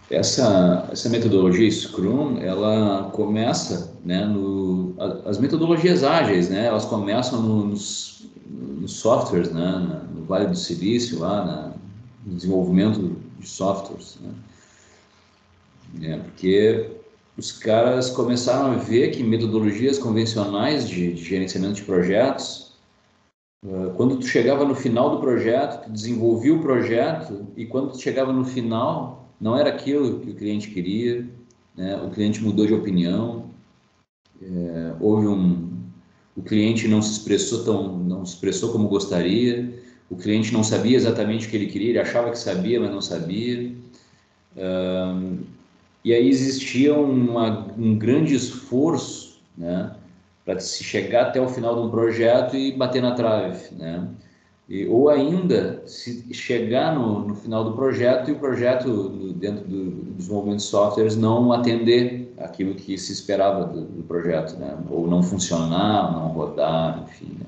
Essa metodologia Scrum, ela começa, né, as metodologias ágeis, né, elas começam nos softwares, né, no Vale do Silício, lá no desenvolvimento de softwares, né, porque os caras começaram a ver que metodologias convencionais de gerenciamento de projetos, quando tu chegava no final do projeto, tu desenvolvia o projeto e quando tu chegava no final, não era aquilo que o cliente queria, né? O cliente mudou de opinião, houve o cliente não se expressou como gostaria, o cliente não sabia exatamente o que ele queria, ele achava que sabia, mas não sabia. E aí existia um grande esforço, né, para se chegar até o final de um projeto e bater na trave, né? Ou ainda se chegar no final do projeto e o projeto dentro do desenvolvimento de softwares não atender aquilo que se esperava do projeto, né? Ou não funcionar, não rodar, enfim, né?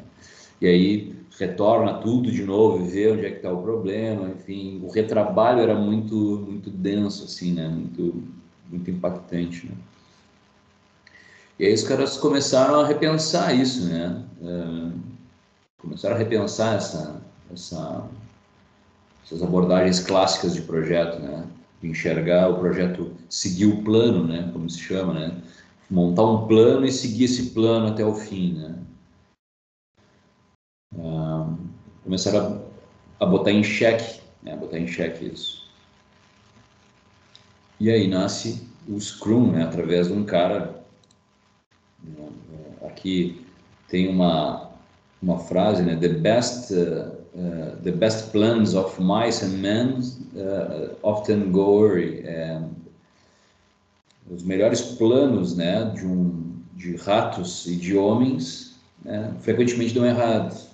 E aí retorna tudo de novo e vê onde é que está o problema, enfim, o retrabalho era muito denso, assim, né? Muito impactante, né? E aí os caras começaram a repensar isso, né? Começaram a repensar essas abordagens clássicas de projeto, né? Enxergar o projeto, seguir o plano, né? Como se chama, né? Montar um plano e seguir esse plano até o fim, né? Começaram a botar em xeque, né? Botar em xeque isso. E aí nasce o Scrum, né? Através de um cara, aqui tem uma frase, né? The best plans of mice and men often go awry. Os melhores planos, né, de ratos e de homens, né, frequentemente dão errado.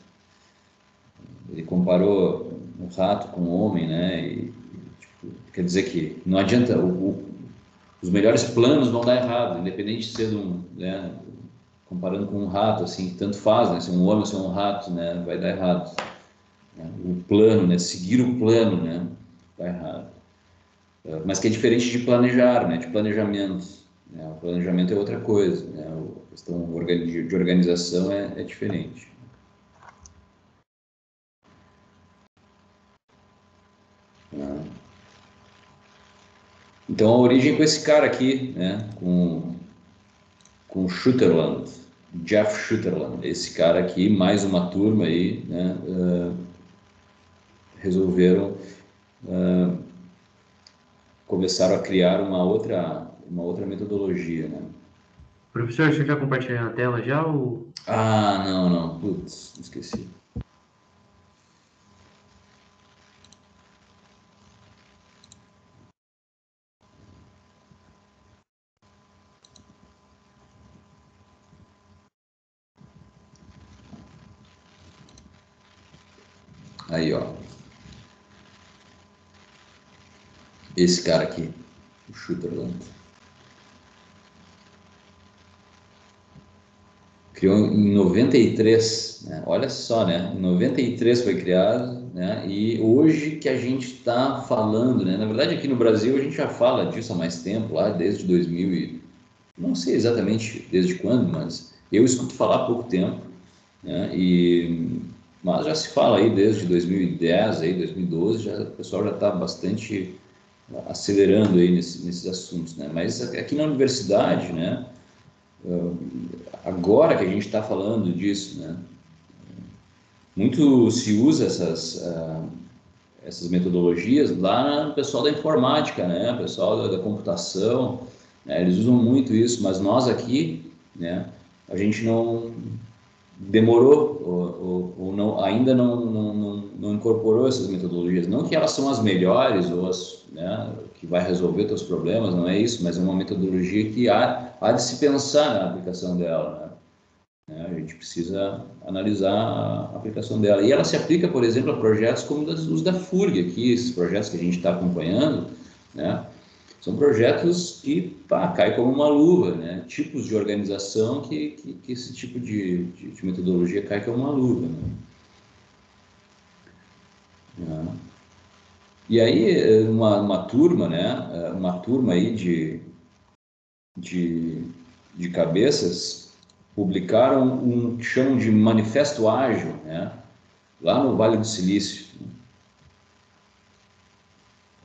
Ele comparou o rato com o homem, né, tipo, quer dizer que não adianta, os melhores planos vão dar errado, independente de ser né, comparando com um rato, assim, tanto faz, né, se um homem ou se um rato, né, vai dar errado. Né, o plano, né, seguir o plano, né, dá errado. Mas que é diferente de planejar, né, de planejamento. Né, o planejamento é outra coisa, né, a questão de organização é diferente. Né. Então a origem com esse cara aqui, né, com Sutherland, Jeff Sutherland, esse cara aqui, mais uma turma aí, né, resolveram, começaram a criar uma outra metodologia, né. Professor, você já compartilhou na tela já ou... Ah, não, putz, esqueci. Aí, ó, esse cara aqui, o Sutherland. Criou em 93, né? Olha só, né? Em 93 foi criado, né? E hoje que a gente está falando, né? Na verdade, aqui no Brasil a gente já fala disso há mais tempo, lá desde 2000 e não sei exatamente desde quando, mas eu escuto falar há pouco tempo, né? Mas já se fala aí desde 2010, aí 2012, já o pessoal já está bastante acelerando aí nesses assuntos, né? Mas aqui na universidade, né? Agora que a gente está falando disso, né? Muito se usa essas metodologias lá no pessoal da informática, né? O pessoal da computação, né? Eles usam muito isso, mas nós aqui, né? A gente não demorou ou não, ainda não incorporou essas metodologias. Não que elas são as melhores ou né, que vai resolver teus problemas, não é isso, mas é uma metodologia que há de se pensar na aplicação dela, né? A gente precisa analisar a aplicação dela. E ela se aplica, por exemplo, a projetos como os da FURG aqui, esses projetos que a gente está acompanhando, né? São projetos que cai como uma luva, né? Tipos de organização que esse tipo de metodologia cai como uma luva, né? E aí, uma turma, né? Uma turma aí de cabeças publicaram um que chamam de Manifesto Ágil, né? Lá no Vale do Silício.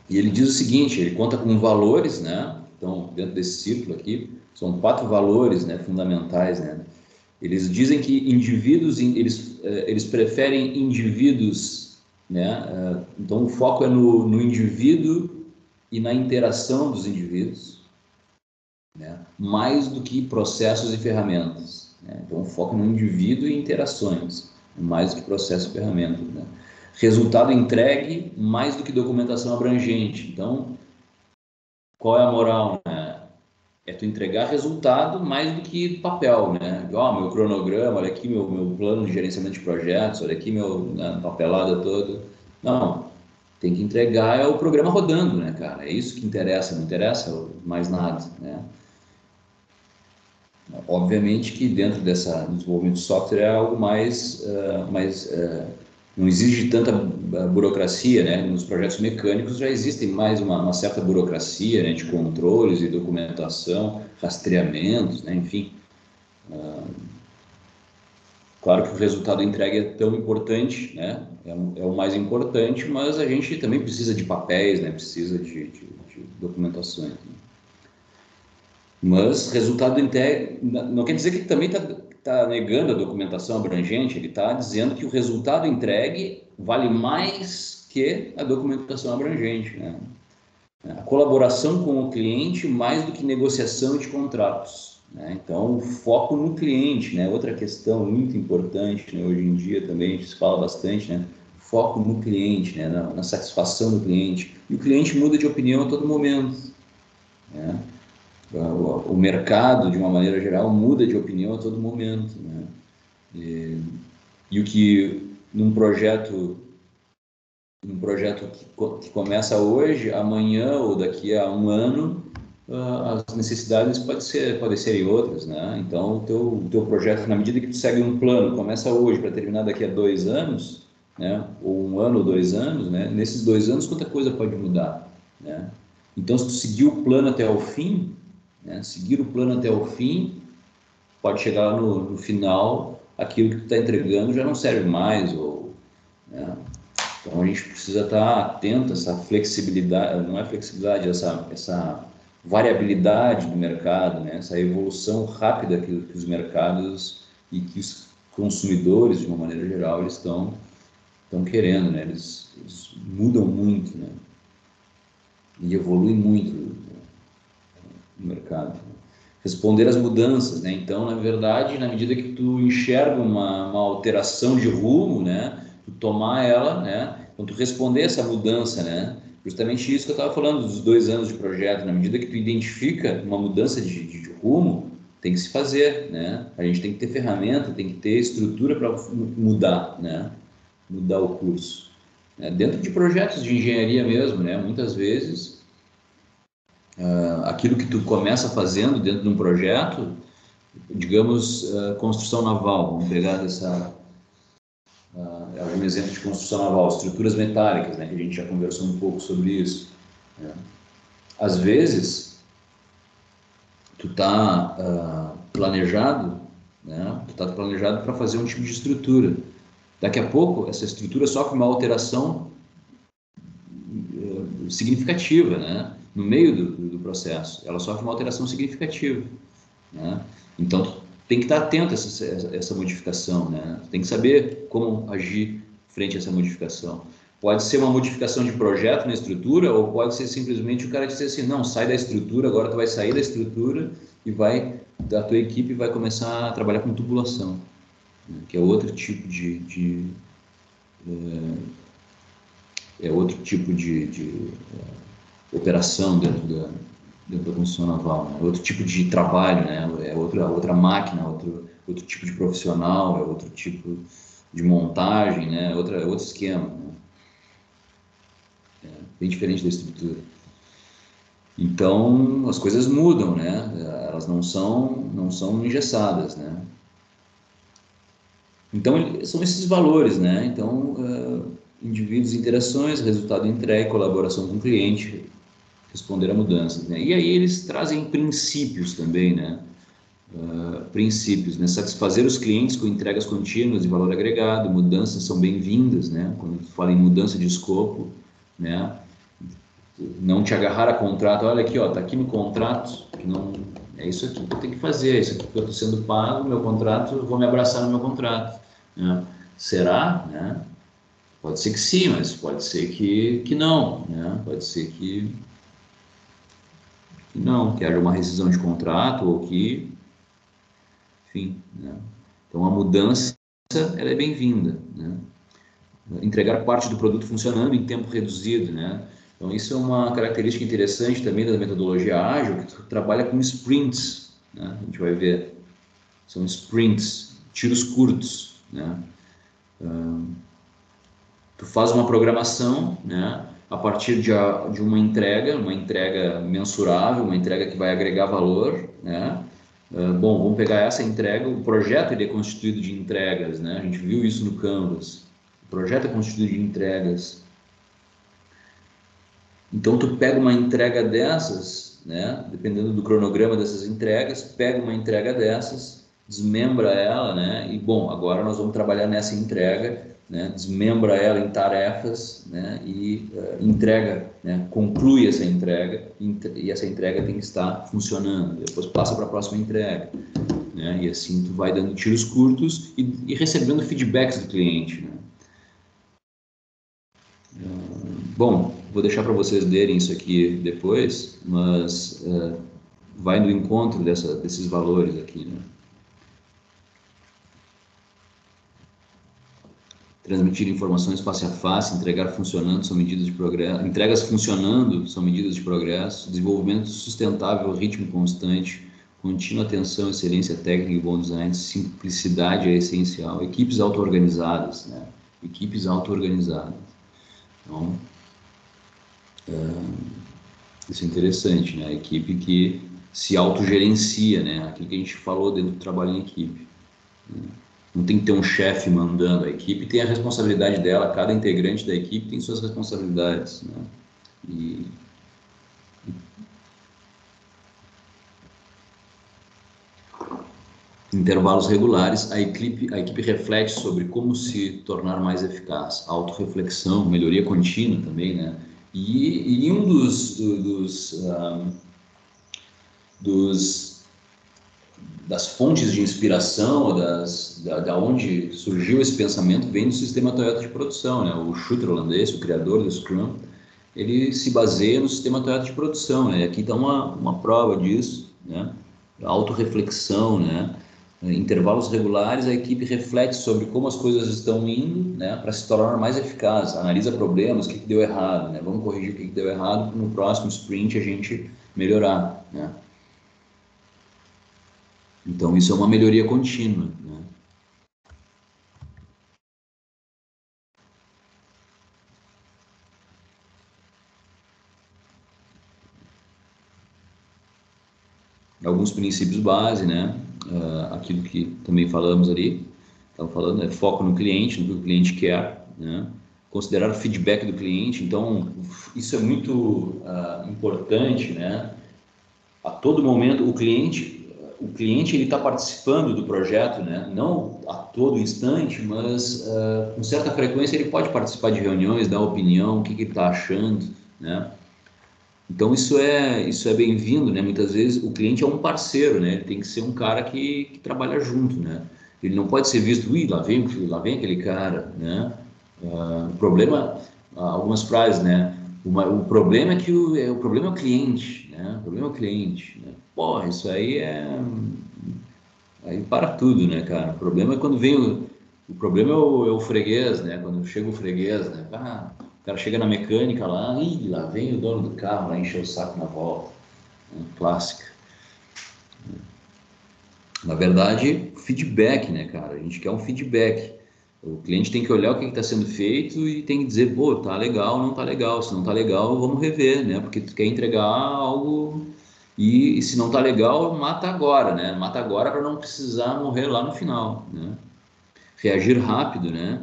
E ele diz o seguinte, ele conta com valores, né? Então, dentro desse círculo aqui, são 4 valores, né, fundamentais, né? Eles dizem que indivíduos, eles preferem indivíduos, né? Então, o foco é no indivíduo e na interação dos indivíduos, né? Mais do que processos e ferramentas, né? Então, o foco é no indivíduo e interações, mais do que processos e ferramentas, né? Resultado entregue, mais do que documentação abrangente. Então, qual é a moral, né? É tu entregar resultado mais do que papel, né? Meu cronograma, olha aqui meu plano de gerenciamento de projetos, olha aqui né, papelada toda. Não, tem que entregar o programa rodando, né, cara? É isso que interessa, não interessa mais nada, né? Obviamente que dentro dessa desenvolvimento de software é algo não exige tanta burocracia, né? Nos projetos mecânicos já existem mais uma certa burocracia, né? De controles e documentação, rastreamentos, né? Enfim, claro que o resultado entregue é tão importante, né? É o mais importante, mas a gente também precisa de papéis, né? Precisa de documentações, né? Mas resultado entregue não quer dizer que ele também tá negando a documentação abrangente, ele está dizendo que o resultado entregue vale mais que a documentação abrangente, né? A colaboração com o cliente mais do que negociação de contratos, né? Então, o foco no cliente, né? Outra questão muito importante, né? Hoje em dia também a gente se fala bastante, né? Foco no cliente, né? Na satisfação do cliente. E o cliente muda de opinião a todo momento, né? O mercado, de uma maneira geral, muda de opinião a todo momento, né? E o que num projeto que começa hoje, amanhã ou daqui a um ano, as necessidades podem ser outras, né? Então, o teu projeto, na medida que tu segue um plano, começa hoje para terminar daqui a 2 anos, né? Ou 1 ano ou 2 anos, né? Nesses 2 anos, quanta coisa pode mudar, né? Então, se tu seguir o plano até o fim, né? Seguir o plano até o fim, pode chegar no final, aquilo que tu está entregando já não serve mais, ou, né? Então a gente precisa estar atento a essa flexibilidade, não é flexibilidade, essa variabilidade do mercado, né? Essa evolução rápida que os mercados e que os consumidores, de uma maneira geral, eles estão querendo, né? Eles mudam muito, né? E evoluem muito no mercado. Responder às mudanças, né? Então, na verdade, na medida que tu enxerga uma alteração de rumo, né? Tu tomar ela, né? Então, tu responder essa mudança, né? Justamente isso que eu estava falando dos 2 anos de projeto. Na medida que tu identifica uma mudança de rumo, tem que se fazer, né? A gente tem que ter ferramenta, tem que ter estrutura para mudar, né? Mudar o curso, né? Dentro de projetos de engenharia mesmo, né? Muitas vezes aquilo que tu começa fazendo dentro de um projeto, digamos, construção naval, vamos pegar algum exemplo de construção naval, estruturas metálicas, né, que a gente já conversou um pouco sobre isso, né? Às vezes, tu está planejado, né, tu está planejado para fazer um tipo de estrutura. Daqui a pouco, essa estrutura sofre uma alteração significativa, né, no meio do processo. Ela sofre uma alteração significativa, né? Então, tu tem que estar atento a essa modificação, né? Tu tem que saber como agir frente a essa modificação. Pode ser uma modificação de projeto na estrutura, ou pode ser simplesmente o cara dizer assim, não, sai da estrutura, agora tu vai sair da estrutura e da tua equipe vai começar a trabalhar com tubulação, né? Que é outro tipo de operação dentro da construção naval, né? Outro tipo de trabalho, né? É outra máquina, outro tipo de profissional, é outro tipo de montagem, né? Outro esquema, né? Bem diferente da estrutura. Então, as coisas mudam, né? Elas não são engessadas, né? Então, são esses valores, né? Então, indivíduos, interações, resultado entregue, colaboração com o cliente, responder a mudanças, né? E aí eles trazem princípios também, né? Princípios, né? Satisfazer os clientes com entregas contínuas de valor agregado, mudanças são bem-vindas, né? Quando tu fala em mudança de escopo, né? Não te agarrar a contrato, olha aqui, ó, tá aqui no contrato, que não é isso aqui que eu tenho que fazer, é isso aqui que eu estou sendo pago, meu contrato, eu vou me abraçar no meu contrato, né? Será, né? Pode ser que sim, mas pode ser que não, né? Pode ser que não, que haja uma rescisão de contrato ou que, enfim, né? Então a mudança ela é bem-vinda, né? Entregar parte do produto funcionando em tempo reduzido, né? Então isso é uma característica interessante também da metodologia ágil, que tu trabalha com sprints, né? A gente vai ver, são sprints, tiros curtos, né? Tu faz uma programação, né? A partir de uma entrega mensurável, uma entrega que vai agregar valor, né? Bom, vamos pegar essa entrega, o projeto ele é constituído de entregas, né? A gente viu isso no Canvas. O projeto é constituído de entregas. Então, tu pega uma entrega dessas, né? Dependendo do cronograma dessas entregas, pega uma entrega dessas, desmembra ela, né? E, bom, agora nós vamos trabalhar nessa entrega, né? Desmembra ela em tarefas, né? E entrega, né? Conclui essa entrega, e essa entrega tem que estar funcionando. Depois passa para a próxima entrega, né? E assim tu vai dando tiros curtos e recebendo feedbacks do cliente, né? Bom, vou deixar para vocês lerem isso aqui depois, mas vai no encontro desses valores aqui, né? Transmitir informações face a face, entregar funcionando são medidas de progresso, entregas funcionando são medidas de progresso, desenvolvimento sustentável, ritmo constante, contínua atenção, excelência técnica e bom design, simplicidade é essencial, equipes auto-organizadas, né? Equipes auto-organizadas. Então, isso é interessante, né? A equipe que se autogerencia, né? Aquilo que a gente falou dentro do trabalho em equipe. Não tem que ter um chefe mandando, a equipe tem a responsabilidade dela, cada integrante da equipe tem suas responsabilidades, né? E intervalos regulares, a equipe reflete sobre como se tornar mais eficaz, autorreflexão, melhoria contínua também, né? E um das fontes de inspiração, da onde surgiu esse pensamento, vem do sistema Toyota de produção, né? O Schuster holandês, o criador do Scrum, ele se baseia no sistema Toyota de produção, né? Aqui está uma prova disso, né? Autorreflexão, né? Intervalos regulares, a equipe reflete sobre como as coisas estão indo, né? Para se tornar mais eficaz, analisa problemas, o que deu errado, né? Vamos corrigir o que deu errado para no próximo sprint a gente melhorar, né? Então, isso é uma melhoria contínua, né? Alguns princípios base, né? Aquilo que também falamos ali, estava falando, é foco no cliente, no que o cliente quer, né? Considerar o feedback do cliente, então, isso é muito importante, né? A todo momento, o cliente ele está participando do projeto, né? Não a todo instante, mas com certa frequência ele pode participar de reuniões, dar opinião, o que ele está achando, né? Então isso é bem-vindo, né? Muitas vezes o cliente é um parceiro, né? Ele tem que ser um cara que trabalha junto, né? Ele não pode ser visto, lá vem aquele cara, né? O problema, algumas frases, né? O problema é que o problema é o cliente, né? O problema é o cliente, né? Porra, isso aí para tudo, né, cara? O problema é quando vem o problema é o freguês, né? Quando chega o freguês, né? O cara chega na mecânica lá, e lá vem o dono do carro lá encher o saco na volta, né? Clássica. Na verdade, feedback, né, cara? A gente quer um feedback. O cliente tem que olhar o que está sendo feito e tem que dizer, pô, tá legal, não tá legal. Se não tá legal, vamos rever, né? Porque tu quer entregar algo e se não tá legal, mata agora, né? Mata agora para não precisar morrer lá no final, né? Reagir rápido, né?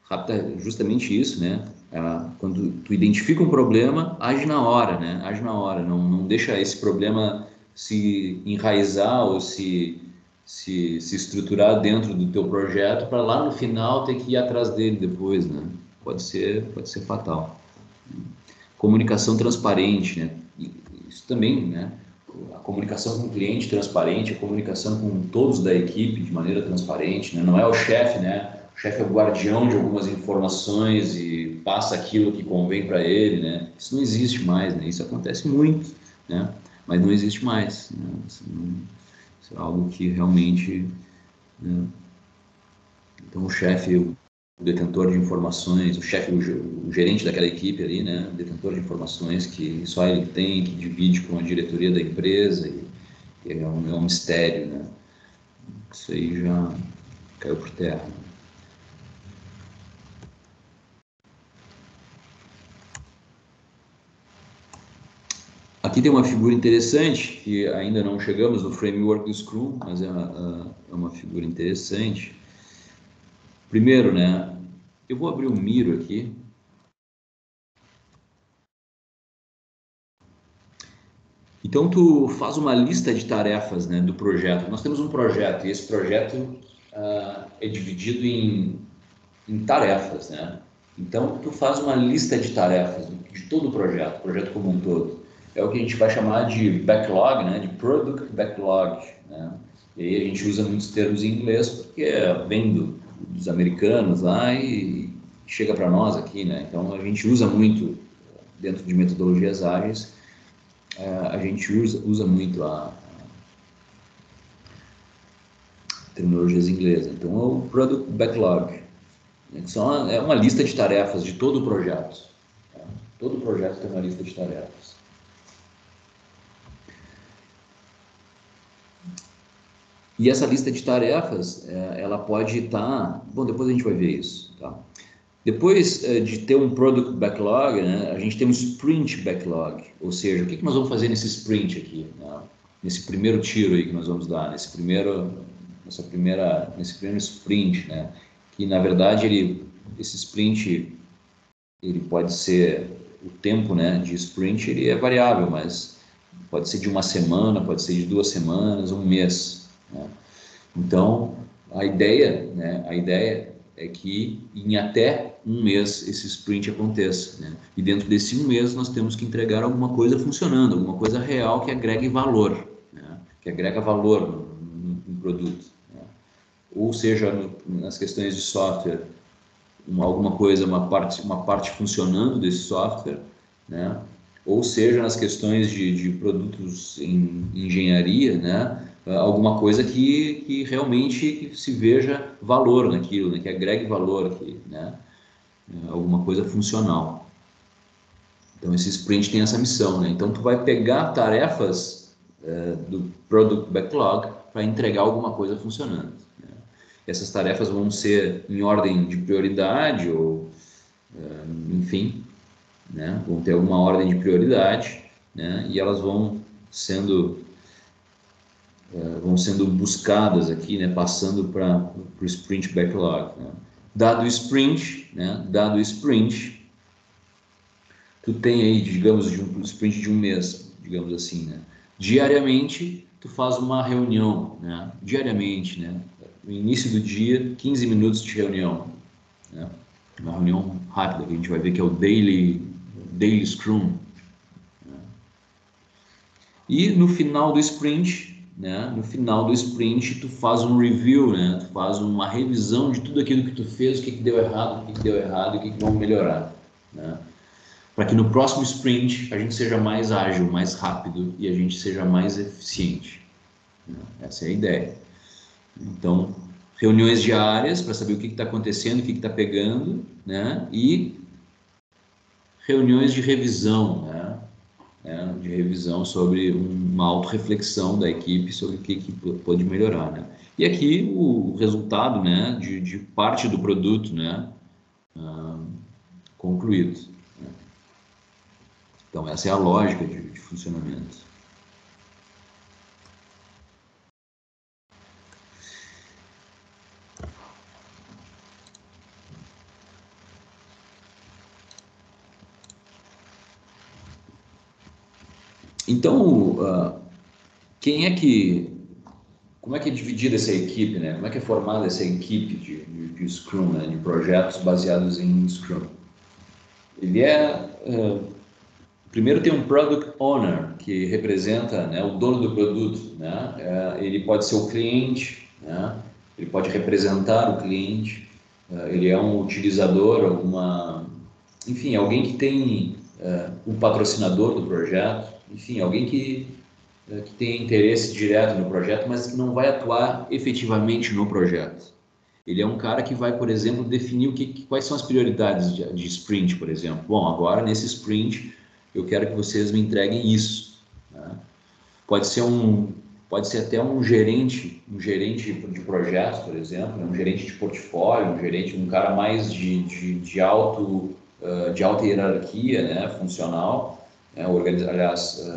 rápida, justamente isso, né? Quando tu identifica um problema, age na hora, né? Age na hora, não deixa esse problema se enraizar ou se estruturar dentro do teu projeto para lá no final ter que ir atrás dele depois, né? Pode ser fatal. Comunicação transparente, né? Isso também, né? A comunicação com o cliente transparente, a comunicação com todos da equipe de maneira transparente, né? Não é o chefe, né? O chefe é o guardião de algumas informações e passa aquilo que convém para ele, né? Isso não existe mais, né? Isso acontece muito, né? Mas não existe mais, né? Isso é algo que realmente, né? Então o chefe, o detentor de informações, o chefe, o gerente daquela equipe ali, né? O detentor de informações que só ele tem, que divide com a diretoria da empresa e é um mistério, né? Isso aí já caiu por terra. Aqui tem uma figura interessante, que ainda não chegamos no framework do Scrum, mas é uma figura interessante. Primeiro, né, eu vou abrir um Miro aqui. Então, tu faz uma lista de tarefas, né, do projeto. Nós temos um projeto, e esse projeto é dividido em tarefas, né? Então, tu faz uma lista de tarefas de todo o projeto como um todo. É o que a gente vai chamar de backlog, né? De product backlog, né? E aí a gente usa muitos termos em inglês porque vem dos americanos lá e chega para nós aqui, né? Então, a gente usa muito dentro de metodologias ágeis, a gente usa muito a terminologias inglesas. Então, é o product backlog. É uma lista de tarefas de todo o projeto. Tá? Todo projeto tem uma lista de tarefas. E essa lista de tarefas, ela pode estar... Bom, depois a gente vai ver isso. Tá? Depois de ter um Product Backlog, né, a gente tem um Sprint Backlog. Ou seja, o que nós vamos fazer nesse sprint aqui? Né? Nesse primeiro tiro aí que nós vamos dar, nesse primeiro sprint, né? Que na verdade esse sprint ele pode ser o tempo, né, de sprint, ele é variável, mas pode ser de uma semana, pode ser de 2 semanas, um mês, né? Então a ideia é que em até um mês esse sprint aconteça, né? E dentro desse um mês nós temos que entregar alguma coisa funcionando, alguma coisa real que agregue valor, né? Que agrega valor no produto, né? Ou seja, nas questões de software, alguma coisa, uma parte funcionando desse software, né? Ou seja, nas questões de produtos em engenharia, né? Alguma coisa que realmente se veja valor naquilo, né? Que agregue valor aqui, né? Alguma coisa funcional. Então, esse sprint tem essa missão, né? Então, tu vai pegar tarefas do Product Backlog para entregar alguma coisa funcionando, né? Essas tarefas vão ser em ordem de prioridade ou enfim, né? Vão ter alguma ordem de prioridade, né? E elas vão sendo buscadas aqui, né? Passando para o sprint backlog, né? Dado o sprint, né? Dado o sprint, tu tem aí, digamos, de um sprint de um mês, digamos assim, né? Diariamente, tu faz uma reunião, né? Diariamente, né? No início do dia, 15 minutos de reunião, né? Uma reunião rápida, que a gente vai ver que é o Daily Scrum. E no final do sprint, né? No final do sprint, tu faz um review, né? Tu faz uma revisão de tudo aquilo que tu fez, o que deu errado, o que deu errado e o que vamos melhorar, né? Para que no próximo sprint a gente seja mais ágil, mais rápido e a gente seja mais eficiente, né? Essa é a ideia. Então, reuniões diárias para saber o que está acontecendo, o que está pegando, né? E reuniões de revisão, né? De revisão sobre uma autorreflexão da equipe sobre o que pode melhorar, né? E aqui o resultado, né, de parte do produto, né, concluído, né? Então essa é a lógica de funcionamento. Então, quem é que... Como é que é dividida essa equipe, né? Como é que é formada essa equipe de Scrum, né? De projetos baseados em Scrum? Ele primeiro tem um Product Owner, que representa, né, o dono do produto, né? Ele pode ser o cliente, né? Ele pode representar o cliente, ele é um utilizador, enfim, alguém que tem um patrocinador do projeto, enfim, alguém que tem interesse direto no projeto, mas que não vai atuar efetivamente no projeto. Ele é um cara que vai, por exemplo, definir quais são as prioridades de sprint, por exemplo. Bom, agora nesse sprint eu quero que vocês me entreguem isso, né? Pode ser até um gerente de projetos, por exemplo, né? Um gerente de portfólio, um cara mais de alta hierarquia, né? Funcional, né?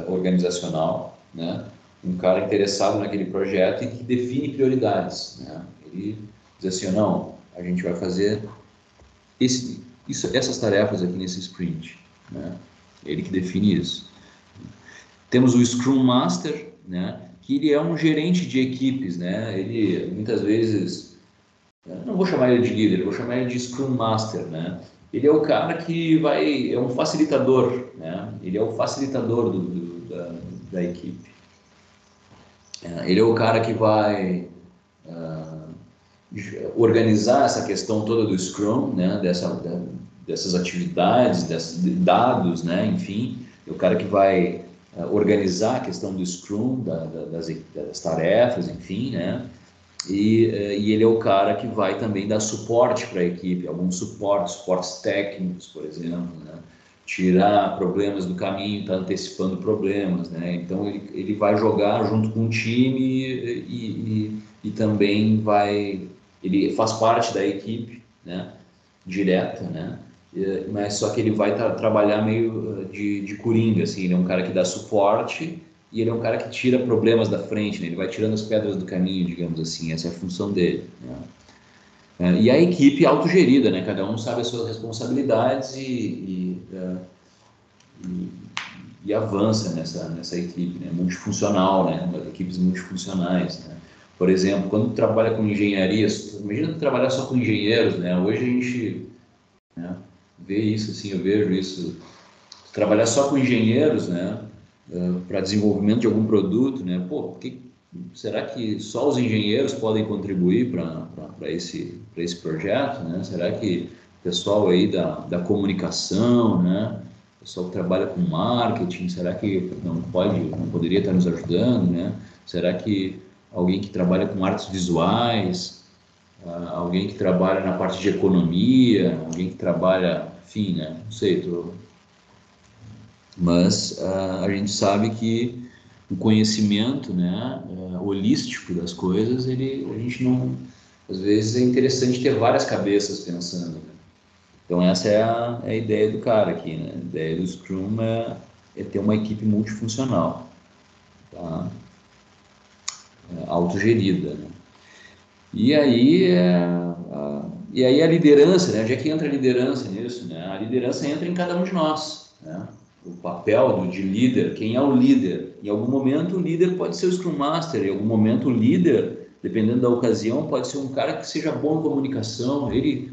Organizacional, né? Um cara interessado naquele projeto e que define prioridades, né? Ele diz assim, não, a gente vai fazer essas tarefas aqui nesse sprint, né? Ele que define isso. Temos o Scrum Master, né? Que ele é um gerente de equipes, né? Ele muitas vezes, não vou chamar ele de líder, vou chamar ele de Scrum Master, né? Ele é o cara que é um facilitador, né? Ele é o facilitador da equipe. Ele é o cara que vai organizar essa questão toda do Scrum, né? Dessas atividades, desses dados, né? Enfim, é o cara que vai organizar a questão do Scrum, das tarefas, enfim, né? E ele é o cara que vai também dar suporte para a equipe, alguns suportes técnicos, por exemplo, né? Tirar problemas do caminho, está antecipando problemas, né? Então ele vai jogar junto com o time e também ele faz parte da equipe, né? Direta, né? Mas só que ele vai trabalhar meio de coringa, assim, ele é um cara que dá suporte e ele é um cara que tira problemas da frente, né? Ele vai tirando as pedras do caminho, digamos assim, essa é a função dele, né? E a equipe autogerida, né? Cada um sabe as suas responsabilidades e avança nessa equipe, né? Multifuncional, né? Equipes multifuncionais, né? Por exemplo, quando tu trabalha com engenharia, imagina tu trabalhar só com engenheiros, né? Hoje a gente, né, vê isso, assim, eu vejo isso, trabalhar só com engenheiros, né? Para desenvolvimento de algum produto, né? Pô, será que só os engenheiros podem contribuir para esse projeto, né? Será que o pessoal aí da comunicação, né? O pessoal que trabalha com marketing, será que não poderia estar nos ajudando, né? Será que alguém que trabalha com artes visuais, alguém que trabalha na parte de economia, alguém que trabalha, enfim, né? Não sei, mas a gente sabe que o conhecimento, né, holístico das coisas, a gente não, às vezes é interessante ter várias cabeças pensando, né? Então essa é a ideia do cara aqui, né? A ideia do Scrum é ter uma equipe multifuncional, tá? Autogerida, né? E aí, a liderança, né? Onde é que entra a liderança nisso, né? A liderança entra em cada um de nós, né? O papel de líder, quem é o líder? Em algum momento o líder pode ser o Scrum Master, em algum momento o líder, dependendo da ocasião, pode ser um cara que seja bom em comunicação, ele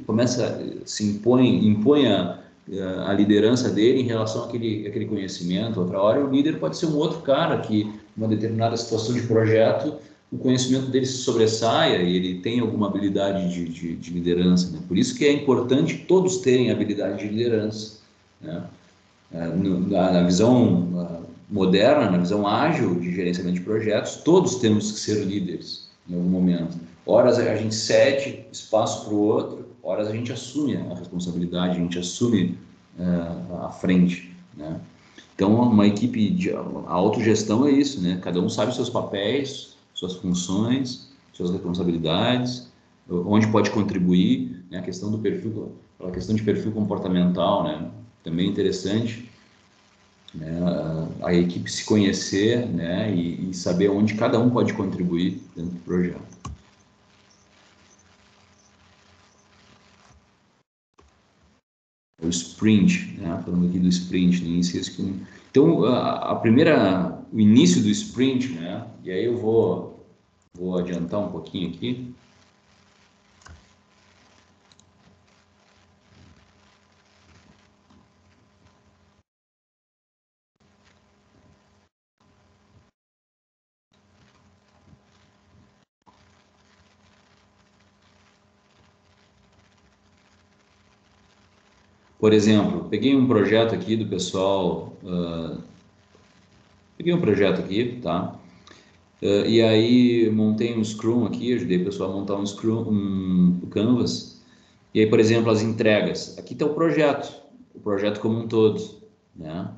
impõe a liderança dele em relação àquele conhecimento. Outra hora o líder pode ser um outro cara que, numa determinada situação de projeto, o conhecimento dele se sobressaia e ele tem alguma habilidade de liderança, né? Por isso que é importante todos terem habilidade de liderança, né? Na visão moderna, na visão ágil de gerenciamento de projetos, todos temos que ser líderes em algum momento. Horas a gente cede espaço para o outro, horas a gente assume a responsabilidade, a gente assume a frente, né? Então, uma equipe a autogestão é isso, né? Cada um sabe os seus papéis, suas funções, suas responsabilidades, onde pode contribuir, né? A questão do perfil, a questão de perfil comportamental, né? Também é interessante, né? A equipe se conhecer, né? E saber onde cada um pode contribuir dentro do projeto. o sprint, né? Falando aqui do sprint, no início. Então, o início do sprint, né? E aí eu vou adiantar um pouquinho aqui. Por exemplo, peguei um projeto aqui do pessoal, peguei um projeto aqui, tá? E aí montei um Scrum aqui, ajudei o pessoal a montar um Scrum, um Canvas. E aí, por exemplo, as entregas. Aqui está o projeto como um todo, né?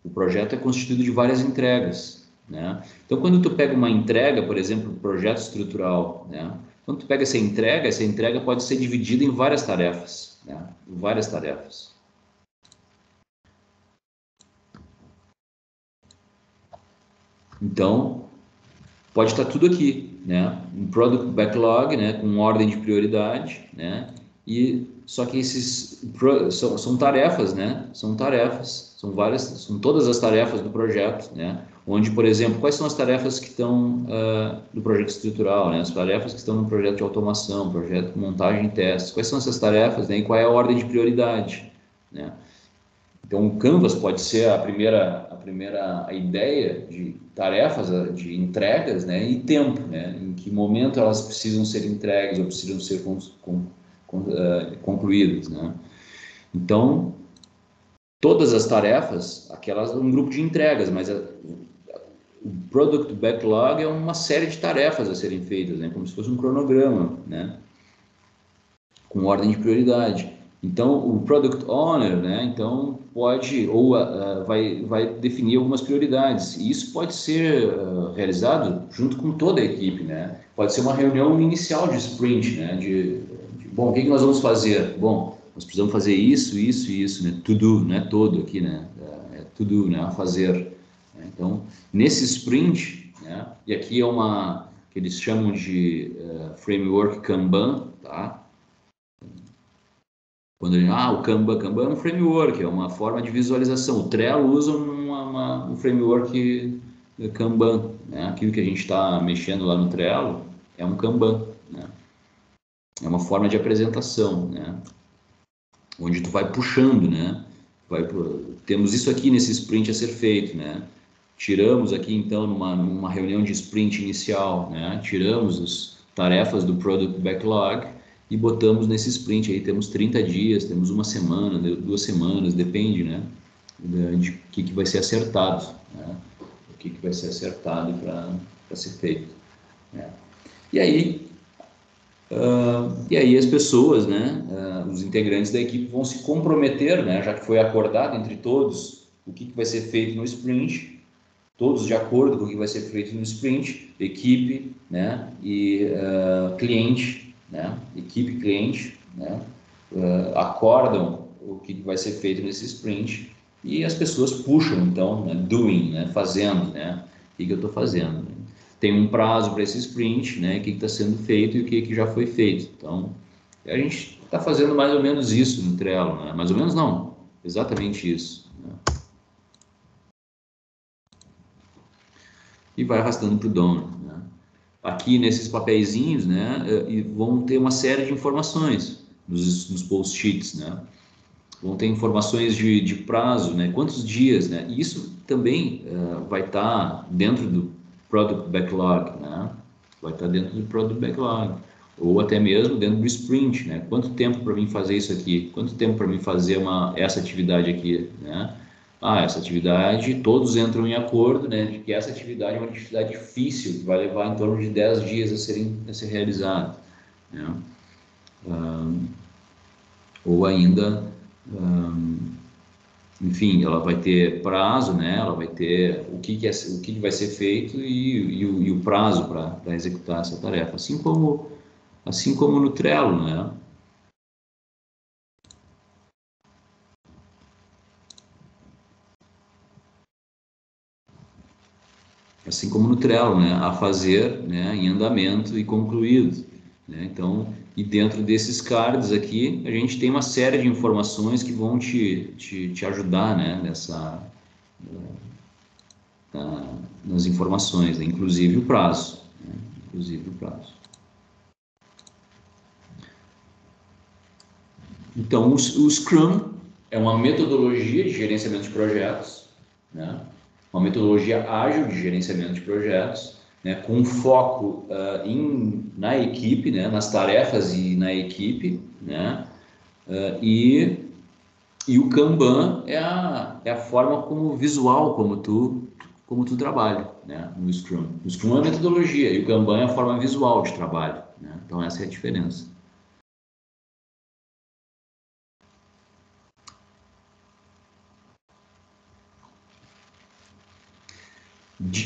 O projeto é constituído de várias entregas, né? Então, quando tu pega uma entrega, por exemplo, um projeto estrutural, né? Quando tu pega essa entrega pode ser dividida em várias tarefas, né? Várias tarefas. Então, pode estar tudo aqui, né? Um product backlog, né? Com ordem de prioridade, né? E só que são tarefas, né? São tarefas, são várias, são todas as tarefas do projeto, né? Onde, por exemplo, quais são as tarefas que estão do projeto estrutural, né? As tarefas que estão no projeto de automação, projeto de montagem e testes. Quais são essas tarefas, né? E qual é a ordem de prioridade, né? Então, o Canvas pode ser a primeira ideia de tarefas, de entregas, né, e tempo, né, em que momento elas precisam ser entregues ou precisam ser concluídas, né. Então, todas as tarefas, aquelas um grupo de entregas, mas o Product Backlog é uma série de tarefas a serem feitas, né, como se fosse um cronograma, né, com ordem de prioridade. Então, o Product Owner, né, então pode ou vai definir algumas prioridades. E isso pode ser realizado junto com toda a equipe, né? Pode ser uma reunião inicial de sprint, né? Bom, o que nós vamos fazer? Bom, nós precisamos fazer isso, isso e isso, né? To do, não é todo aqui, né? É to do, né? A fazer. Né? Então, nesse sprint, né? E aqui é uma que eles chamam de framework Kanban, tá? Quando o Kanban é um framework, é uma forma de visualização. O Trello usa um framework Kanban, né? Aquilo que a gente está mexendo lá no Trello é um Kanban, né? É uma forma de apresentação, né? Onde tu vai puxando, né? Temos isso aqui nesse sprint a ser feito, né? Tiramos aqui então numa reunião de sprint inicial, né? Tiramos as tarefas do Product Backlog e botamos nesse sprint aí, temos 30 dias, temos uma semana, 2 semanas, depende, né? De o que vai ser acertado, né? O que vai ser acertado para ser feito, né? E aí, as pessoas, né, os integrantes da equipe vão se comprometer, né, já que foi acordado entre todos o que vai ser feito no sprint, todos de acordo com o que vai ser feito no sprint, equipe, né, e cliente, né, equipe e cliente, né, acordam o que vai ser feito nesse sprint e as pessoas puxam, então, né, doing, né, fazendo, né, o que eu estou fazendo, né? Tem um prazo para esse sprint, né, o que está sendo feito e o que já foi feito. Então, a gente está fazendo mais ou menos isso no Trello, né? Mais ou menos não, exatamente isso, né? E vai arrastando para o dono, né? Aqui nesses papeizinhos, né, vão ter uma série de informações nos post-its, né? Vão ter informações de prazo, né? Quantos dias, né? E isso também vai estar dentro do Product Backlog, né? Vai estar dentro do Product Backlog. Ou até mesmo dentro do sprint, né? Quanto tempo para mim fazer isso aqui? Quanto tempo para mim fazer essa atividade aqui, né? Essa atividade, todos entram em acordo, né? De que essa atividade é uma atividade difícil, que vai levar em torno de 10 dias a ser realizada, né? Ou ainda, enfim, ela vai ter prazo, né? Ela vai ter o que vai ser feito e o prazo para executar essa tarefa, assim como no Trello, né? Assim como no Trello, né? A fazer, né? Em andamento e concluído, né? Então, e dentro desses cards aqui, a gente tem uma série de informações que vão te ajudar, né? Nas informações, né? Inclusive o prazo, né? Inclusive o prazo. Então, o Scrum é uma metodologia de gerenciamento de projetos, né? Uma metodologia ágil de gerenciamento de projetos, né? Com foco na equipe, né? Nas tarefas e na equipe, né? E o Kanban é a forma como visual, como tu trabalha, né? No Scrum. O Scrum é a metodologia e o Kanban é a forma visual de trabalho, né? Então, essa é a diferença.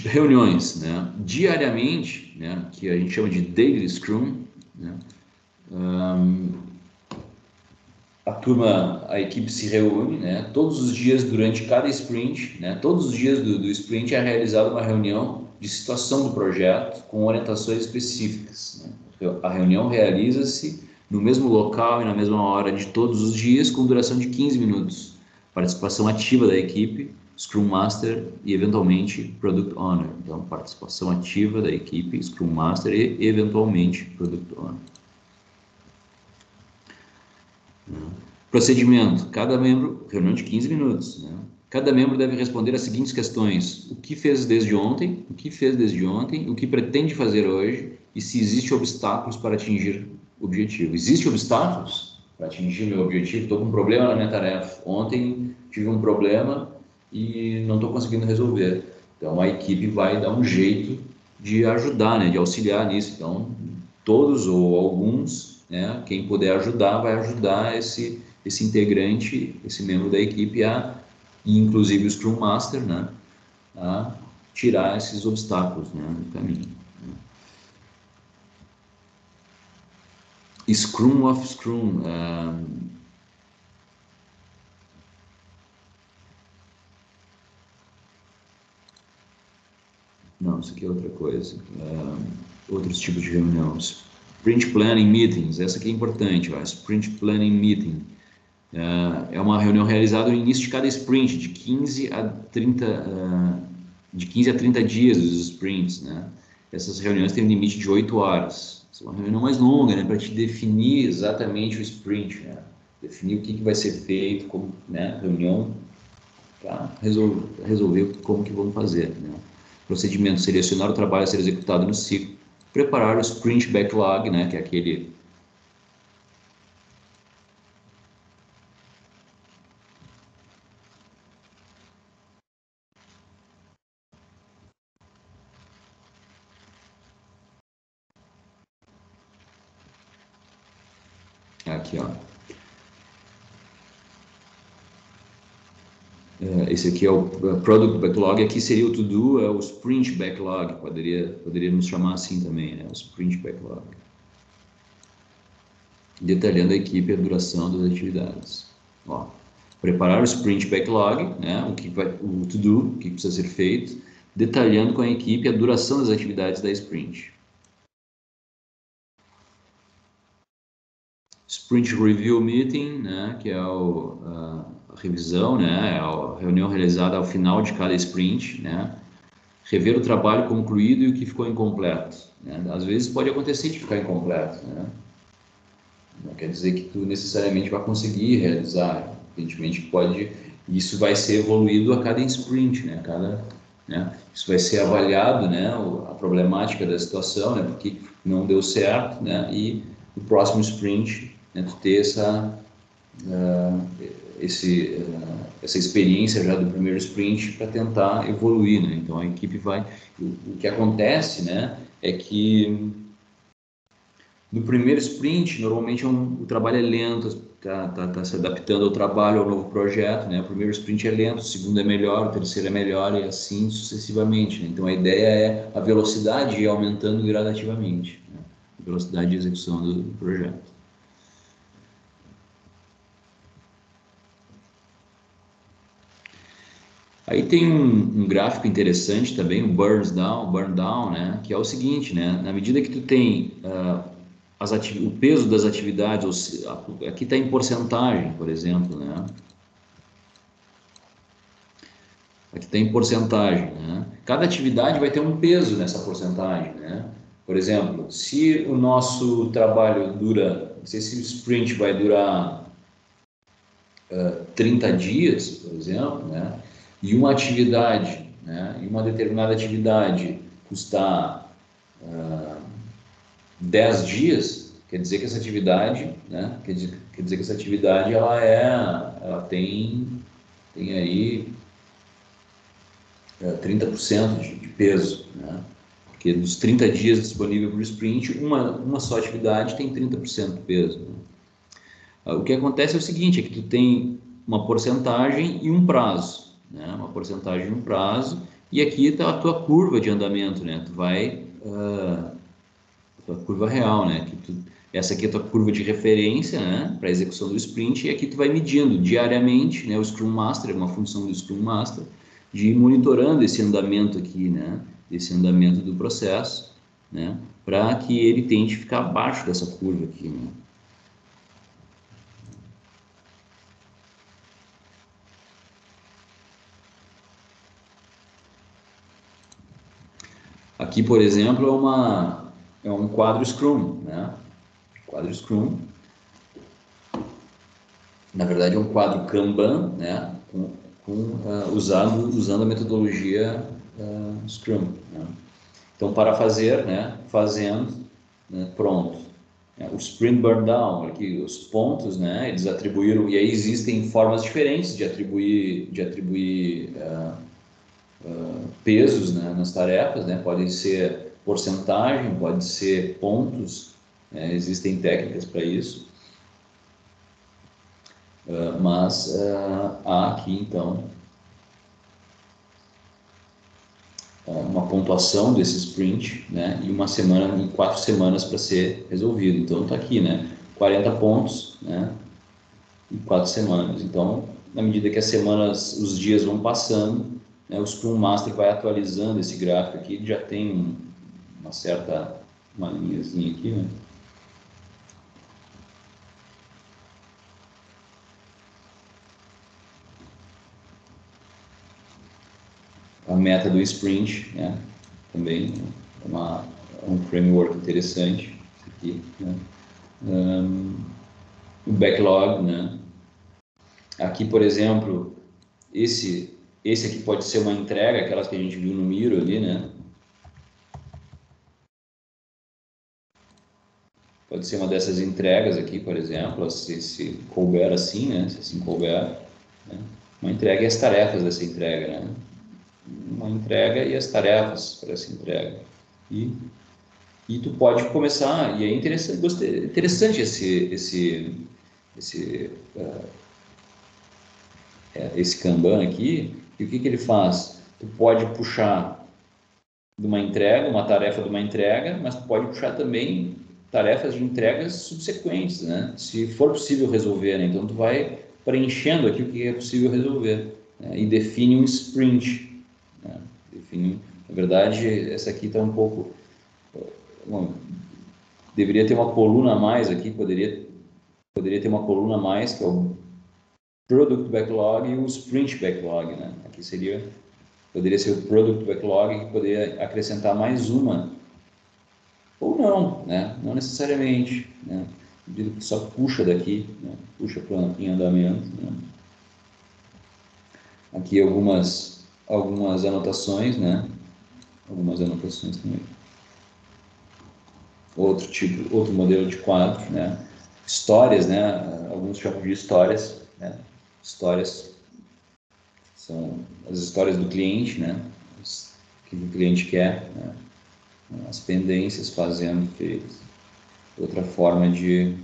Reuniões, né? Diariamente, né? Que a gente chama de Daily Scrum, né? A equipe se reúne, né? Todos os dias durante cada sprint, né? Todos os dias do sprint é realizada uma reunião de situação do projeto com orientações específicas, né? A reunião realiza-se no mesmo local e na mesma hora de todos os dias, com duração de 15 minutos. Participação ativa da equipe, Scrum Master e, eventualmente, Product Owner. Então, participação ativa da equipe, Scrum Master e, eventualmente, Product Owner. Procedimento. Cada membro, reunião de 15 minutos, né? Cada membro deve responder as seguintes questões: o que fez desde ontem, o que fez desde ontem, o que pretende fazer hoje e se existe obstáculos para atingir o objetivo. Existem obstáculos para atingir meu objetivo? Estou com um problema na minha tarefa. Ontem tive um problema e não estou conseguindo resolver. Então a equipe vai dar um jeito de ajudar, né? De auxiliar nisso. Então todos ou alguns, né? Quem puder ajudar vai ajudar esse integrante, esse membro da equipe e inclusive o Scrum Master, né, a tirar esses obstáculos, né, no caminho. Scrum of Scrum. Não, isso aqui é outra coisa. Outros tipos de reuniões. Sprint Planning Meetings, essa aqui é importante. Sprint Planning Meeting. É uma reunião realizada no início de cada sprint, de 15 a 30 dias dos sprints, né? Essas reuniões têm um limite de 8 horas. Essa é uma reunião mais longa, né? Para te definir exatamente o sprint, né? Definir o que vai ser feito, como, né? Reunião para resolver como que vamos fazer, né? Procedimento: selecionar o trabalho a ser executado no ciclo, preparar o sprint backlog, né? Que é aquele aqui, ó. Esse aqui é o Product Backlog, aqui seria o To-Do, é o Sprint Backlog, poderíamos chamar assim também, né? O Sprint Backlog. Detalhando a equipe e a duração das atividades. Ó, preparar o Sprint Backlog, né? O To-Do, o que precisa ser feito, detalhando com a equipe a duração das atividades da Sprint. Sprint Review Meeting, né? Que é a revisão, né? É a reunião realizada ao final de cada sprint, né? Rever o trabalho concluído e o que ficou incompleto, né? Às vezes pode acontecer de ficar incompleto, né? Não quer dizer que tu necessariamente vai conseguir realizar, evidentemente pode, isso vai ser evoluído a cada sprint, né? Isso vai ser avaliado, né? A problemática da situação, né? Porque não deu certo, né? E o próximo sprint, né? Tu ter essa experiência já do primeiro sprint para tentar evoluir, né? Então a equipe vai, o que acontece, né? É que no primeiro sprint, normalmente o trabalho é lento, tá se adaptando ao trabalho, ao novo projeto, né? O primeiro sprint é lento, o segundo é melhor, o terceiro é melhor e assim sucessivamente, né? Então a ideia é a velocidade ir aumentando gradativamente, né? A velocidade de execução do projeto. Aí tem um gráfico interessante também, o burn down, né? Que é o seguinte, né? Na medida que tu tem o peso das atividades, aqui está em porcentagem, por exemplo, né? Aqui está em porcentagem, né? Cada atividade vai ter um peso nessa porcentagem, né? Por exemplo, se o nosso trabalho se esse sprint vai durar 30 dias, por exemplo, né? E uma atividade, né? E uma determinada atividade custar 10 dias, quer dizer que essa atividade, né? Quer dizer que essa atividade ela tem aí 30% de peso, né? Porque dos 30 dias disponível para o sprint, uma só atividade tem 30% de peso, né? O que acontece é o seguinte, é que tu tem uma porcentagem e um prazo, né? Uma porcentagem e um prazo, e aqui está a tua curva de andamento, né? Tu vai, a tua curva real, né? Essa aqui é a tua curva de referência, né? Para a execução do sprint, e aqui tu vai medindo diariamente, né? O Scrum Master é uma função do Scrum Master, de ir monitorando esse andamento aqui, né? Esse andamento do processo, né? Para que ele tente ficar abaixo dessa curva aqui, né? Aqui, por exemplo, é um quadro Scrum, né? Quadro Scrum. Na verdade, é um quadro Kanban, né? Usando a metodologia Scrum, né? Então, para fazer, né? Fazendo, né? Pronto. O Sprint Burn Down, aqui os pontos, né? Eles atribuíram, e aí existem formas diferentes de atribuir pesos, né, nas tarefas, né? Pode ser porcentagem, pode ser pontos, né? Existem técnicas para isso, mas há aqui então uma pontuação desse sprint, né? E uma semana, e 4 semanas para ser resolvido. Então está aqui, né? 40 pontos, né? E 4 semanas. Então, na medida que as semanas, os dias vão passando, né, o Scrum Master vai atualizando esse gráfico aqui, ele já tem uma linhazinha aqui, né? A meta do sprint, né? Também é um framework interessante isso aqui, né? O backlog, né? Aqui, por exemplo, esse aqui pode ser uma entrega, aquelas que a gente viu no Miro ali, né? Pode ser uma dessas entregas aqui, por exemplo, se couber assim, né? Se assim couber, né? Uma entrega e as tarefas dessa entrega, né? Uma entrega e as tarefas para essa entrega. E tu pode começar, e é interessante esse, esse Kanban aqui, e o que ele faz? Tu pode puxar de uma entrega, uma tarefa de uma entrega, mas tu pode puxar também tarefas de entregas subsequentes, né? Se for possível resolver, né? Então tu vai preenchendo aqui o que é possível resolver, né? E define um sprint, né? Na verdade, essa aqui está um pouco, bom, deveria ter uma coluna a mais aqui, poderia ter uma coluna a mais, que é o Product Backlog e o Sprint Backlog, né? Aqui poderia ser o Product Backlog, que poderia acrescentar mais uma, ou não, né? Não necessariamente, né? Que só puxa daqui, né? Puxa em andamento, né? Aqui algumas anotações, né? Algumas anotações também. Outro modelo de quadro, né? Histórias, né? Alguns chamam de histórias, né? Histórias são as histórias do cliente, né? O que o cliente quer, né? As pendências fazendo feitas. Outra forma de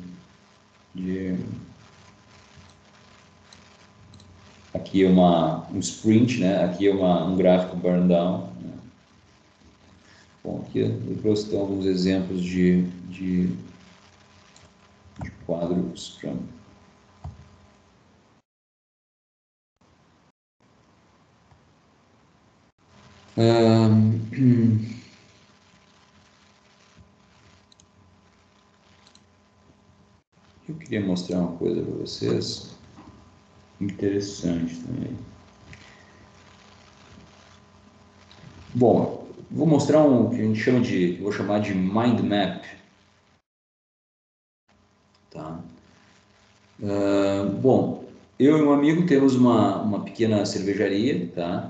aqui é um sprint, né? Aqui é um gráfico burn down, né? Bom, aqui eu trouxe alguns exemplos de quadro Scrum. Eu queria mostrar uma coisa para vocês, interessante também. Bom, vou mostrar um que a gente chama de, vou chamar de mind map, tá? Bom, eu e um amigo temos uma pequena cervejaria, tá?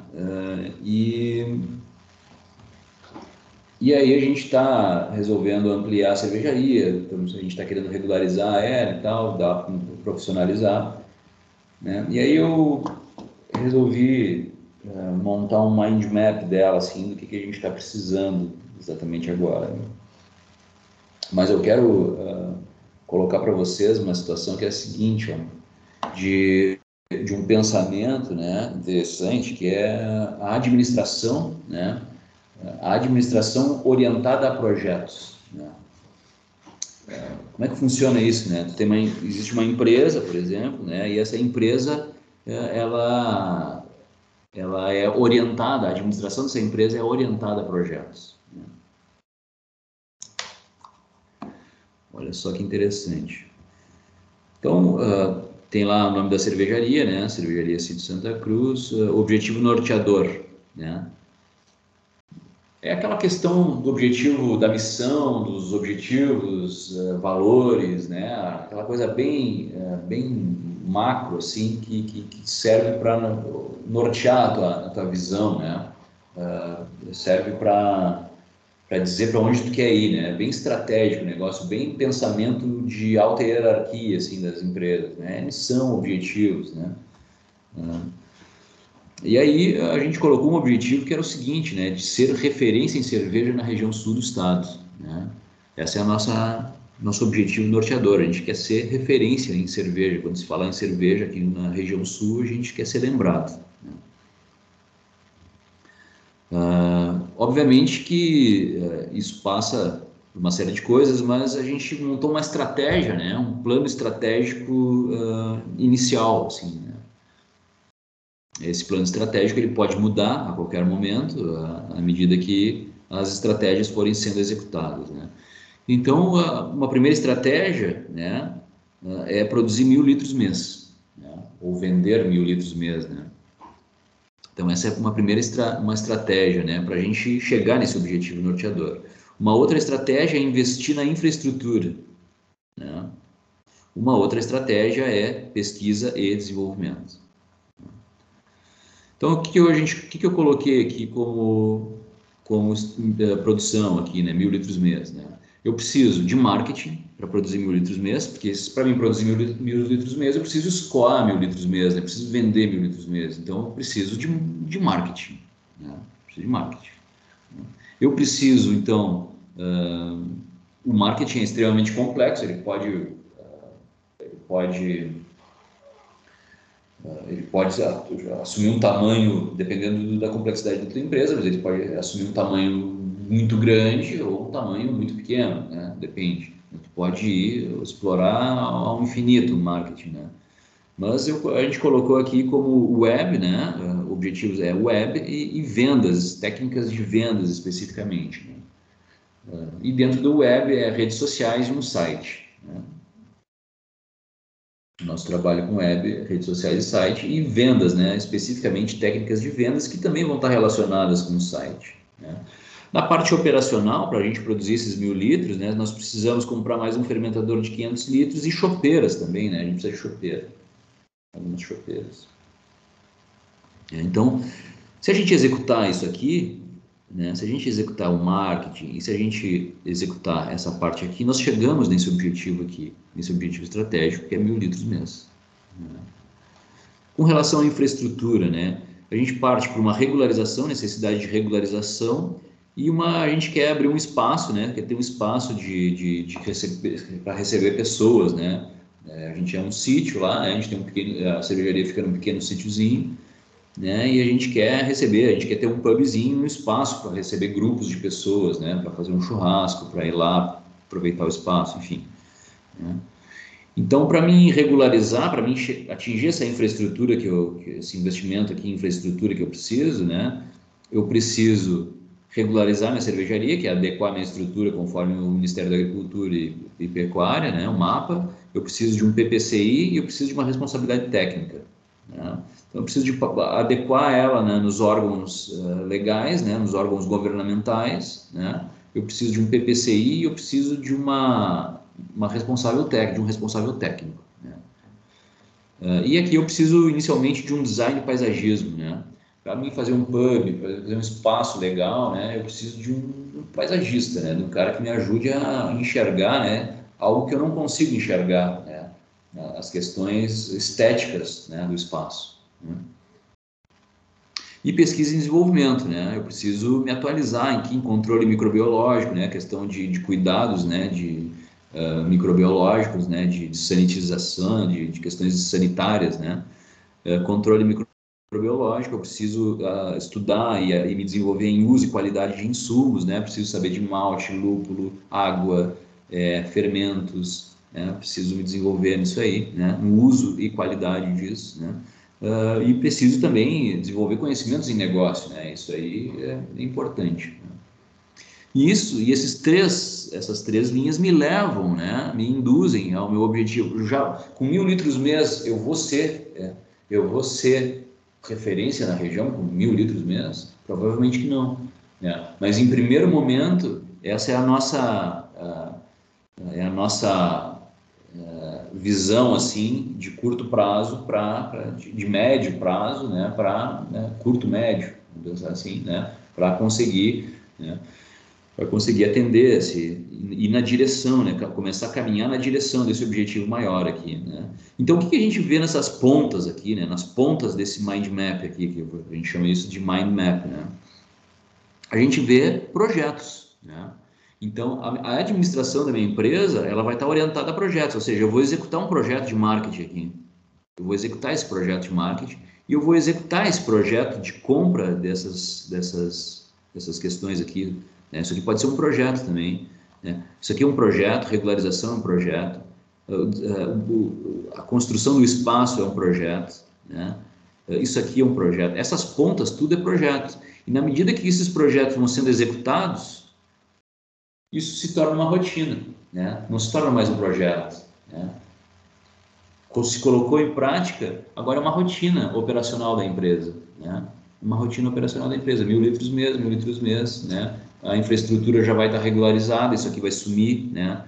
E aí a gente está resolvendo ampliar a cervejaria, a gente está querendo regularizar ela e tal, profissionalizar, né? E aí eu resolvi montar um mind map dela, assim, do que a gente está precisando exatamente agora, né? Mas eu quero colocar para vocês uma situação que é a seguinte, ó, de um pensamento, né, interessante, que é a administração, né, a administração orientada a projetos, né? Como é que funciona isso, né? Existe uma empresa, por exemplo, né, e essa empresa ela é orientada, a administração dessa empresa é orientada a projetos, né? Olha só que interessante. Então, tem lá o nome da cervejaria, né? Cervejaria Sítio Santa Cruz, objetivo norteador, né? É aquela questão do objetivo, da missão, dos objetivos, valores, né? Aquela coisa bem macro, assim, que serve para nortear a tua visão, né? Serve para dizer para onde tu quer ir, né? Bem estratégico o negócio, bem pensamento de alta hierarquia, assim, das empresas, né? Missão, objetivos, né? E aí a gente colocou um objetivo que era o seguinte, né? De ser referência em cerveja na região sul do estado, né? Essa é a nosso objetivo norteador. A gente quer ser referência em cerveja. Quando se fala em cerveja aqui na região sul, a gente quer ser lembrado, né? Obviamente que isso passa por uma série de coisas, mas a gente montou uma estratégia, né? Um plano estratégico inicial, assim, né? Esse plano estratégico ele pode mudar a qualquer momento, à medida que as estratégias forem sendo executadas, né? Então, uma primeira estratégia, né, é produzir 1.000 litros mês, né? Ou vender 1.000 litros mês, né? Então, essa é uma primeira uma estratégia, né, para a gente chegar nesse objetivo norteador. Uma outra estratégia é investir na infraestrutura, né? Uma outra estratégia é pesquisa e desenvolvimento. Então, o que eu coloquei aqui como produção aqui, né, 1.000 litros mês, né? Eu preciso de marketing para produzir 1.000 litros mês, porque para mim produzir 1.000 litros mês, eu preciso escoar 1.000 litros mês, né? Eu preciso vender 1.000 litros mês. Então, eu preciso de marketing, né? Preciso de marketing, né? Eu preciso, então, o marketing é extremamente complexo, ele pode assumir um tamanho, dependendo da complexidade da tua empresa, mas ele pode assumir um tamanho muito grande ou um tamanho muito pequeno, né? Depende. Tu pode explorar ao infinito o marketing, né? Mas a gente colocou aqui como web, né? Objetivos é web e vendas, técnicas de vendas especificamente, né? E dentro do web é redes sociais e um site, né? Nosso trabalho com web, redes sociais e site e vendas, né? Especificamente técnicas de vendas que também vão estar relacionadas com o site, né? Na parte operacional, para a gente produzir esses 1.000 litros, né, nós precisamos comprar mais um fermentador de 500 litros e chopeiras também, né? A gente precisa de chopeira, algumas chopeiras. Então, se a gente executar isso aqui, né, se a gente executar o marketing e se a gente executar essa parte aqui, nós chegamos nesse objetivo aqui, nesse objetivo estratégico, que é 1.000 litros mês, né? Com relação à infraestrutura, né, a gente parte por uma regularização, necessidade de regularização, e a gente quer abrir um espaço, né, quer ter um espaço para receber pessoas, né? A gente é um sítio lá, né, a gente tem a cervejaria fica num pequeno sítiozinho, né? E a gente quer receber, a gente quer ter um pubzinho, um espaço para receber grupos de pessoas, né? Para fazer um churrasco, para ir lá aproveitar o espaço, enfim, né? Então, para mim regularizar, para mim atingir essa infraestrutura esse investimento aqui em infraestrutura que eu preciso, né? Eu preciso regularizar minha cervejaria, que é adequar minha estrutura conforme o Ministério da Agricultura e Pecuária, né, o MAPA. Eu preciso de um PPCI e eu preciso de uma responsabilidade técnica, né? Então, eu preciso de adequar ela, né, nos órgãos legais, né, nos órgãos governamentais, né? Eu preciso de um PPCI e eu preciso de uma responsável técnica, de um responsável técnico, né? E aqui eu preciso inicialmente de um design de paisagismo, né? Para mim fazer um pub, fazer um espaço legal, né? Eu preciso de um paisagista, né? De um cara que me ajude a enxergar, né? Algo que eu não consigo enxergar, né? As questões estéticas, né? Do espaço, né? E pesquisa e desenvolvimento, né? Eu preciso me atualizar em controle microbiológico, né? Questão de cuidados, né? De microbiológicos, né? De sanitização, de questões sanitárias, né? Controle microbiológico, eu preciso estudar e me desenvolver em uso e qualidade de insumos, né? Preciso saber de malte, lúpulo, água, fermentos, né? Preciso me desenvolver nisso aí, né? No uso e qualidade disso, né? E preciso também desenvolver conhecimentos em negócio, né? Isso aí é importante, né? Essas três linhas me levam, né? Me induzem ao meu objetivo. Já com 1.000 litros mês eu vou ser referência na região com 1.000 litros mês? Provavelmente que não, né? Mas em primeiro momento essa é a nossa visão assim de curto prazo de médio prazo, né? Para curto médio, assim, né? Para conseguir, né? Para conseguir atender ir na direção, né? Começar a caminhar na direção desse objetivo maior aqui, né? Então, o que a gente vê nessas pontas aqui, né? Nas pontas desse mind map aqui, que a gente chama isso de mind map, né? A gente vê projetos, né? Então, a administração da minha empresa, ela vai estar orientada a projetos, ou seja, eu vou executar um projeto de marketing aqui, eu vou executar esse projeto de marketing e eu vou executar esse projeto de compra dessas questões aqui, né? Isso aqui pode ser um projeto também, né? Isso aqui é um projeto, regularização é um projeto, a construção do espaço é um projeto, né? Isso aqui é um projeto. Essas pontas, tudo é projeto. E na medida que esses projetos vão sendo executados, isso se torna uma rotina, né? Não se torna mais um projeto, né? Se colocou em prática, agora é uma rotina operacional da empresa, né? Uma rotina operacional da empresa, 1.000 litros mês, 1.000 litros mês, né? A infraestrutura já vai estar regularizada, isso aqui vai sumir, né?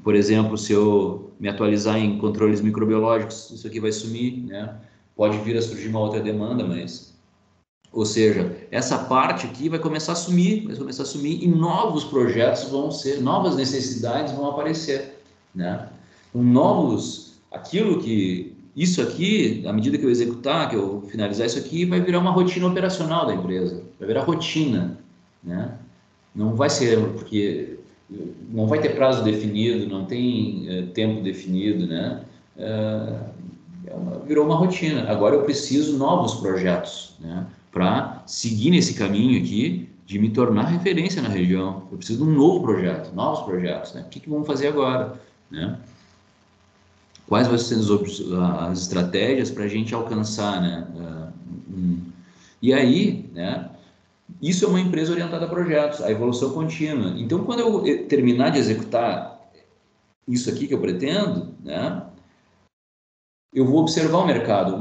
Por exemplo, se eu me atualizar em controles microbiológicos, isso aqui vai sumir, né? Pode vir a surgir uma outra demanda, mas... Ou seja, essa parte aqui vai começar a sumir, e novos projetos vão ser, novas necessidades vão aparecer, né? Isso aqui, à medida que eu executar, que eu finalizar isso aqui, vai virar uma rotina operacional da empresa, vai virar rotina, né? Não vai ser, porque não vai ter prazo definido, não tem tempo definido, né? Virou uma rotina. Agora eu preciso de novos projetos, né? Para seguir nesse caminho aqui de me tornar referência na região. Eu preciso de um novo projeto, novos projetos, né? O que vamos fazer agora, né? Quais vão ser as estratégias para a gente alcançar, né? E aí, né? Isso é uma empresa orientada a projetos, a evolução contínua. Então, quando eu terminar de executar isso aqui que eu pretendo, né? Eu vou observar o mercado.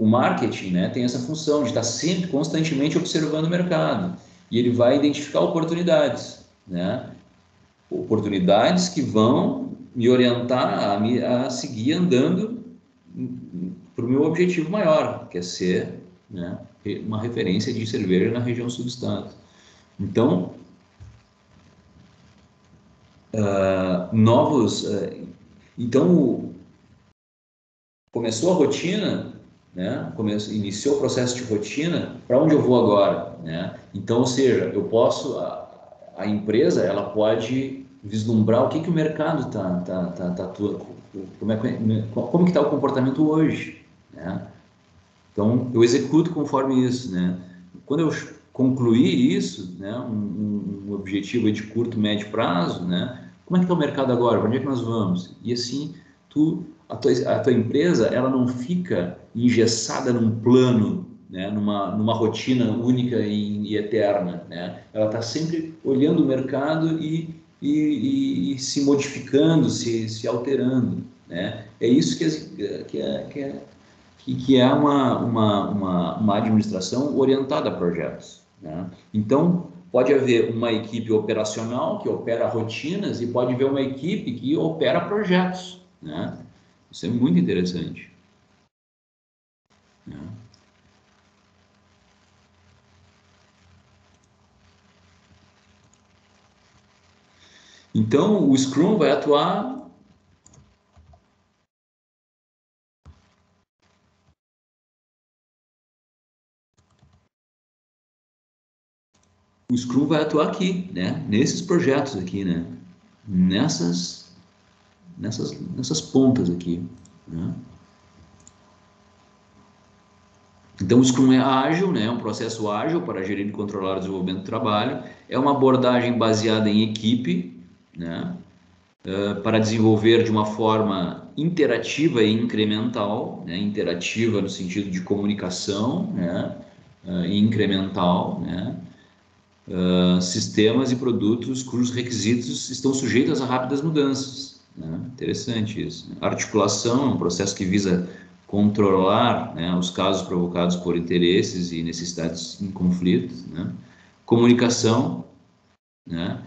O marketing, né, tem essa função de estar sempre, constantemente observando o mercado. E ele vai identificar oportunidades, né? Oportunidades que vão me orientar a seguir andando para o meu objetivo maior, que é ser, né, uma referência de cerveja na região sul do estado. Então, começou a rotina, né? Iniciou o processo de rotina. Para onde eu vou agora, né? Então, ou seja, eu posso a empresa ela pode vislumbrar o que o mercado tá atuando, como que está o comportamento hoje, né? Então, eu executo conforme isso, né? Quando eu concluir isso, né? Um objetivo de curto, médio prazo, né? Como é que está o mercado agora? Para onde é que nós vamos? E assim, a tua empresa, ela não fica engessada num plano né, numa rotina única e eterna, né? Ela está sempre olhando o mercado e se modificando, se alterando, né? É isso que é uma administração orientada a projetos, né? Então, pode haver uma equipe operacional que opera rotinas e pode haver uma equipe que opera projetos, né? Isso é muito interessante, né? Então, o Scrum vai atuar. O Scrum vai atuar aqui, né? Nesses projetos aqui, né? Nessas pontas aqui, né? Então, o Scrum é ágil, né? É um processo ágil para gerir e controlar o desenvolvimento do trabalho. É uma abordagem baseada em equipe, né? Para desenvolver de uma forma interativa e incremental, né? Interativa no sentido de comunicação, né? E incremental, né? Sistemas e produtos cujos requisitos estão sujeitos a rápidas mudanças, né? Interessante isso. Articulação é um processo que visa controlar, né, os casos provocados por interesses e necessidades em conflito, né? Comunicação, né?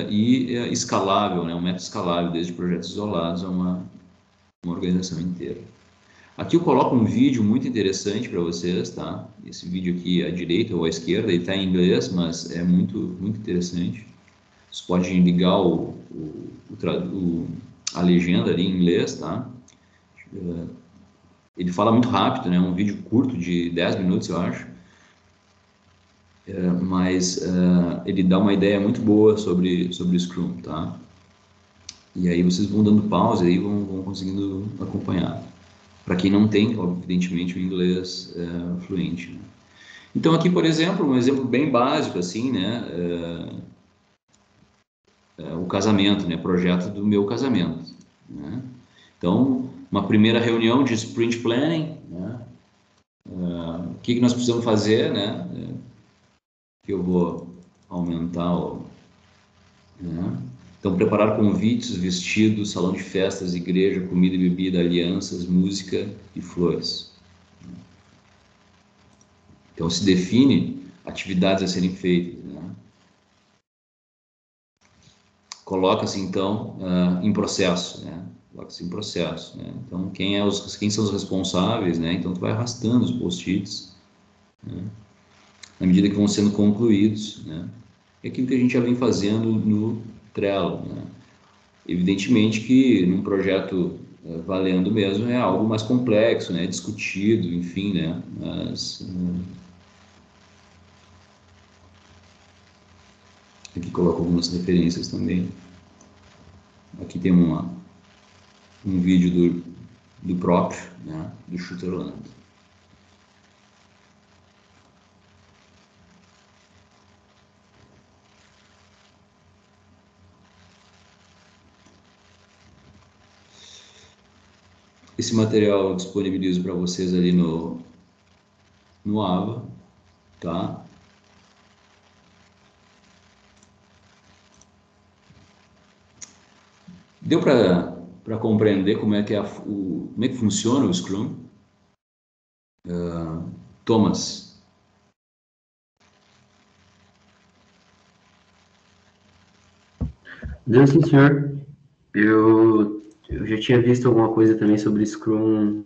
E escalável, né? Um método escalável, desde projetos isolados a uma organização inteira. Aqui eu coloco um vídeo muito interessante para vocês, tá? Esse vídeo aqui à direita ou à esquerda, ele está em inglês, mas é muito, muito interessante. Você pode ligar a legenda ali em inglês, tá? Ele fala muito rápido, né? Um vídeo curto de 10 minutos, eu acho. Mas ele dá uma ideia muito boa sobre o Scrum, tá? E aí vocês vão dando pausa e vão conseguindo acompanhar. Para quem não tem, evidentemente, o inglês fluente, né? Então aqui, por exemplo, um exemplo bem básico, assim, né? O casamento, né? Projeto do meu casamento, né? Então, uma primeira reunião de sprint planning, né? O que nós precisamos fazer, né? Que eu vou aumentar né? Então, preparar convites, vestidos, salão de festas, igreja, comida e bebida, alianças, música e flores. Então, se define atividades a serem feitas, né? Coloca-se, então, em processo, né? Coloca-se em processo, né? Então, quem são os responsáveis, né? Então, tu vai arrastando os post-its, né? Na medida que vão sendo concluídos, né? É aquilo que a gente já vem fazendo no Trello, né? Evidentemente que num projeto valendo mesmo é algo mais complexo, né? Discutido, enfim, né? Mas aqui coloco algumas referências também. Aqui tem um vídeo do próprio, né? Do Shutterland. Esse material eu disponibilizo para vocês ali no Ava, tá? Deu para compreender como é que como é que funciona o Scrum? Thomas. Não, sim, senhor. Eu já tinha visto alguma coisa também sobre Scrum